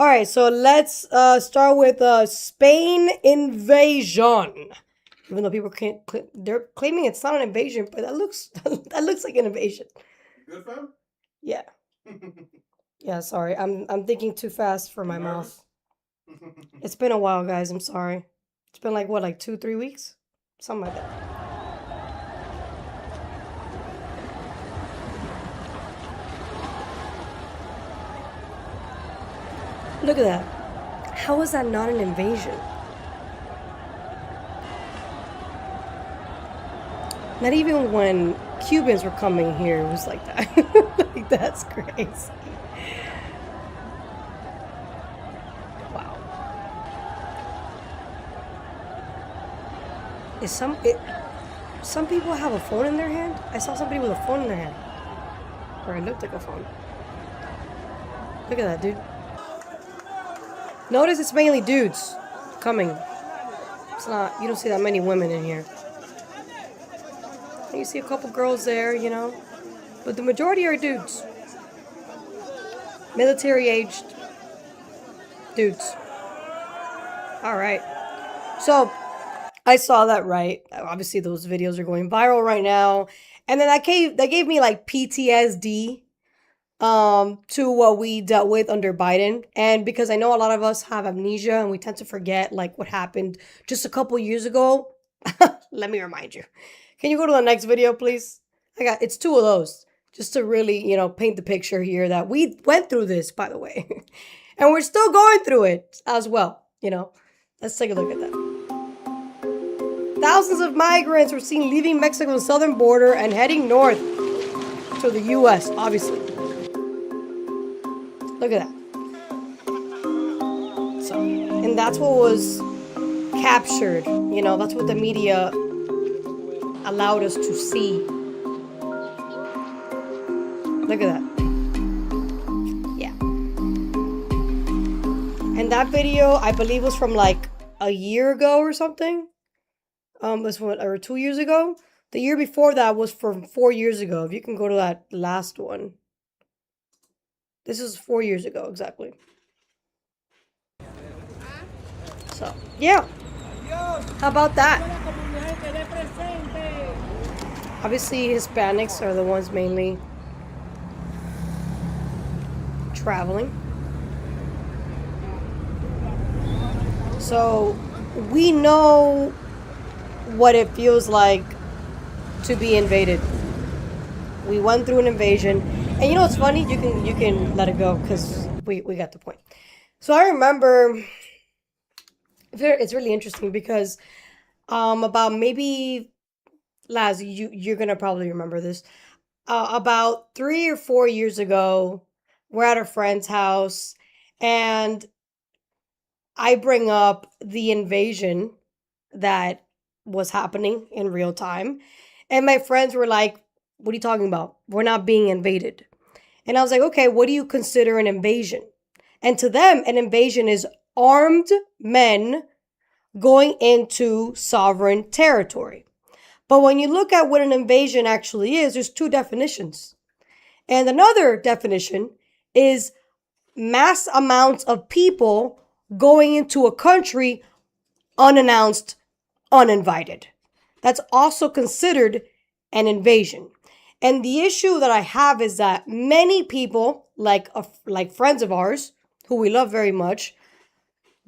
All right, so let's start with Spain invasion. Even though people can't, they're claiming it's not an invasion, but that looks that looks like an invasion. Good fam? Yeah, yeah. Sorry, I'm thinking too fast for my mouth. It's been a while, guys. I'm sorry. It's been like what, like 2-3 weeks, something like that. Look at that. How is that not an invasion? Not even when Cubans were coming here, it was like that. Like, that's crazy. Wow. Some people have a phone in their hand? I saw somebody with a phone in their hand. Or it looked like a phone. Look at that, dude. Notice it's mainly dudes coming. It's not, you don't see that many women in here. You see a couple girls there, you know. But the majority are dudes. Military-aged dudes. Alright. So, I saw that, right? Obviously, those videos are going viral right now. And then that gave me like PTSD to what we dealt with under Biden. And because I know a lot of us have amnesia and we tend to forget like what happened just a couple years ago. Let me remind you. Can you go to the next video, please? It's two of those just to really, paint the picture here that we went through this, by the way. And we're still going through it as well, Let's take a look at that. Thousands of migrants were seen leaving Mexico's southern border and heading north to the U.S., obviously. Look at that. So, and that's what was captured, that's what the media allowed us to see. Look at that. Yeah. And that video, I believe, was from like a year ago or something. Was or 2 years ago. The year before that was from 4 years ago. If you can go to that last one. This is 4 years ago, exactly. So, yeah. How about that? Obviously, Hispanics are the ones mainly traveling. So, we know what it feels like to be invaded. We went through an invasion. And you know what's funny? You can let it go because we got the point. So I remember, it's really interesting because about maybe, Laz, you're gonna probably remember this. About 3 or 4 years ago, we're at a friend's house and I bring up the invasion that was happening in real time. And my friends were like, what are you talking about? We're not being invaded. And I was like, okay, what do you consider an invasion? And to them, an invasion is armed men going into sovereign territory. But when you look at what an invasion actually is, there's two definitions. And another definition is mass amounts of people going into a country unannounced, uninvited. That's also considered an invasion. And the issue that I have is that many people, like friends of ours, who we love very much,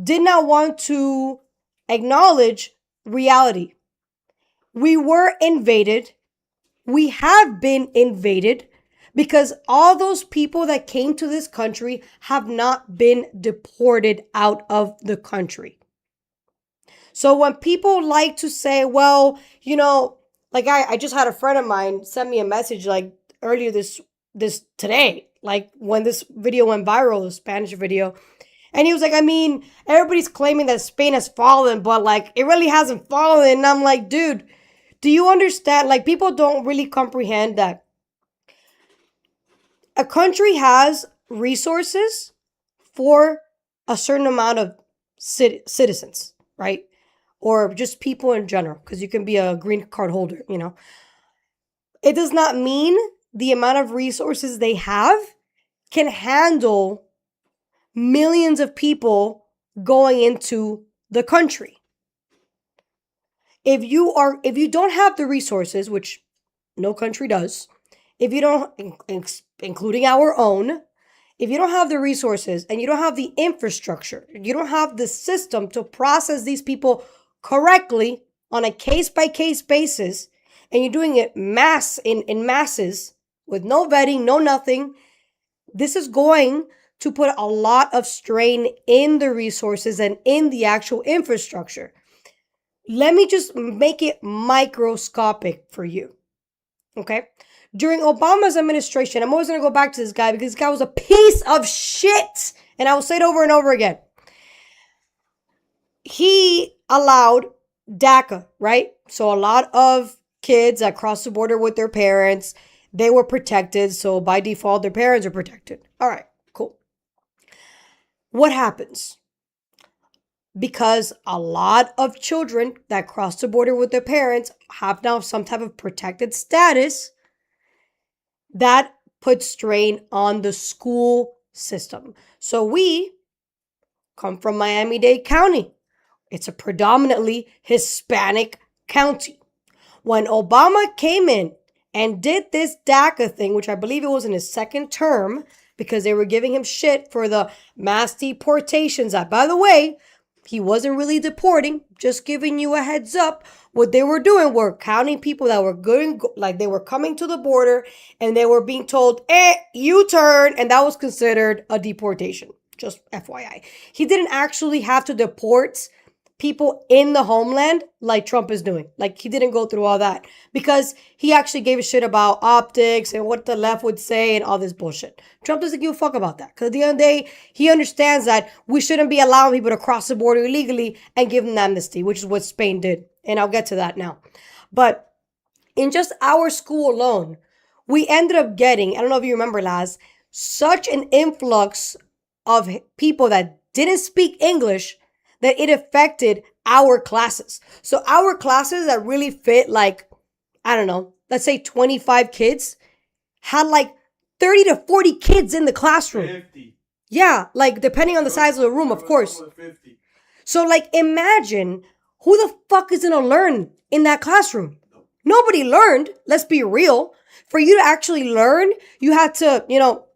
did not want to acknowledge reality. We were invaded. We have been invaded because all those people that came to this country have not been deported out of the country. So when people like to say, well, like I just had a friend of mine send me a message like earlier this today, like when this video went viral, the Spanish video. And he was like, I mean, everybody's claiming that Spain has fallen, but like it really hasn't fallen. And I'm like, dude, do you understand? Like people don't really comprehend that a country has resources for a certain amount of citizens, right? Or just people in general, because you can be a green card holder, It does not mean the amount of resources they have can handle millions of people going into the country. If you don't have the resources, which no country does, if you don't, including our own, if you don't have the resources and you don't have the infrastructure, you don't have the system to process these people correctly on a case by case basis, and you're doing it in masses with no vetting, no nothing, this is going to put a lot of strain in the resources and in the actual infrastructure. Let me just make it microscopic for you. Okay? During Obama's administration, I'm always going to go back to this guy because this guy was a piece of shit. And I will say it over and over again. He allowed DACA, right? So a lot of kids that crossed the border with their parents, they were protected. So by default, their parents are protected. All right, cool. What happens? Because a lot of children that cross the border with their parents have now some type of protected status, that puts strain on the school system. So we come from Miami-Dade County. It's a predominantly Hispanic county. When Obama came in and did this DACA thing, which I believe it was in his second term, because they were giving him shit for the mass deportations that, by the way, he wasn't really deporting, just giving you a heads up. What they were doing were counting people that were good, like they were coming to the border and they were being told, U-turn, and that was considered a deportation. Just FYI. He didn't actually have to deport people in the homeland like Trump is doing. Like, he didn't go through all that because he actually gave a shit about optics and what the left would say and all this bullshit. Trump doesn't give a fuck about that because at the end of the day, he understands that we shouldn't be allowing people to cross the border illegally and give them amnesty, which is what Spain did. And I'll get to that now. But in just our school alone, we ended up getting, I don't know if you remember, Laz, such an influx of people that didn't speak English that it affected our classes. So our classes that really fit like, I don't know, let's say 25 kids, had like 30 to 40 kids in the classroom. 50. Yeah, like depending on the size of the room, of course. 50. So like imagine who the fuck is gonna learn in that classroom? Nobody learned, let's be real. For you to actually learn, you had to,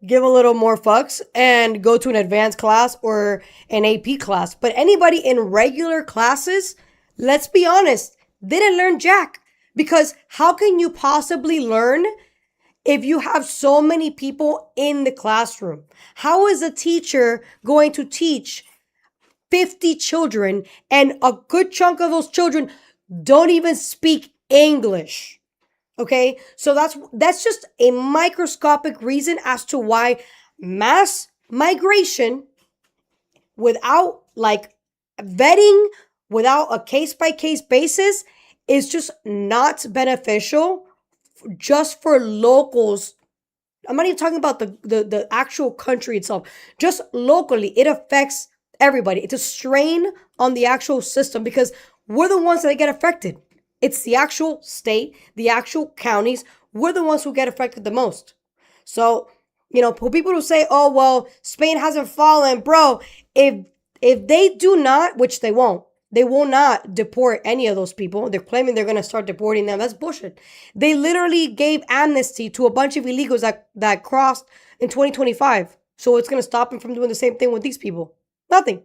give a little more fucks and go to an advanced class or an AP class. But anybody in regular classes, let's be honest, they didn't learn jack. Because how can you possibly learn if you have so many people in the classroom? How is a teacher going to teach 50 children and a good chunk of those children don't even speak English? Okay, so that's just a microscopic reason as to why mass migration without like vetting, without a case-by-case basis, is just not beneficial just for locals. I'm not even talking about the actual country itself. Just locally, it affects everybody. It's a strain on the actual system because we're the ones that get affected. It's the actual state, the actual counties. We're the ones who get affected the most. So, for people who say, oh, well, Spain hasn't fallen, bro, if they do not, which they won't, they will not deport any of those people. They're claiming they're going to start deporting them. That's bullshit. They literally gave amnesty to a bunch of illegals that crossed in 2025. So it's going to stop them from doing the same thing with these people. Nothing.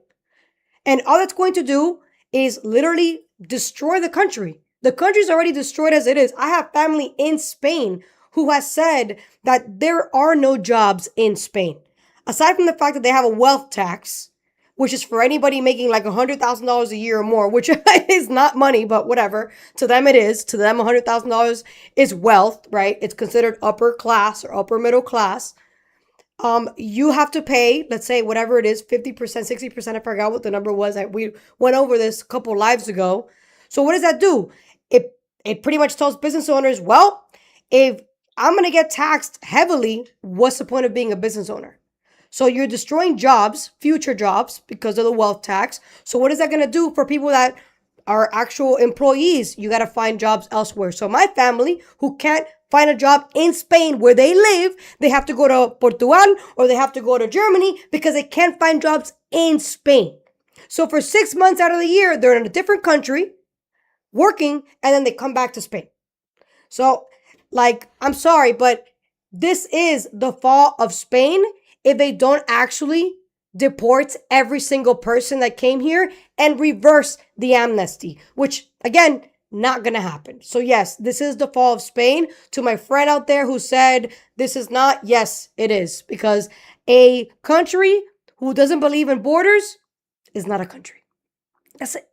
And all that's going to do is literally destroy the country. The country's already destroyed as it is. I have family in Spain who has said that there are no jobs in Spain. Aside from the fact that they have a wealth tax, which is for anybody making like $100,000 a year or more, which is not money, but whatever. To them it is. To them, $100,000 is wealth, right? It's considered upper class or upper middle class. You have to pay, let's say, whatever it is, 50%, 60%. I forgot what the number was. We went over this a couple lives ago. So what does that do? It pretty much tells business owners, well, if I'm going to get taxed heavily, what's the point of being a business owner? So you're destroying jobs, future jobs, because of the wealth tax. So what is that going to do for people that are actual employees? You got to find jobs elsewhere. So my family, who can't find a job in Spain where they live, they have to go to Portugal or they have to go to Germany because they can't find jobs in Spain. So for 6 months out of the year, they're in a different country working, and then they come back to Spain. So, like, I'm sorry, but this is the fall of Spain if they don't actually deport every single person that came here and reverse the amnesty, which, again, not gonna happen. So, yes, this is the fall of Spain. To my friend out there who said this is not, yes, it is. Because a country who doesn't believe in borders is not a country. That's it.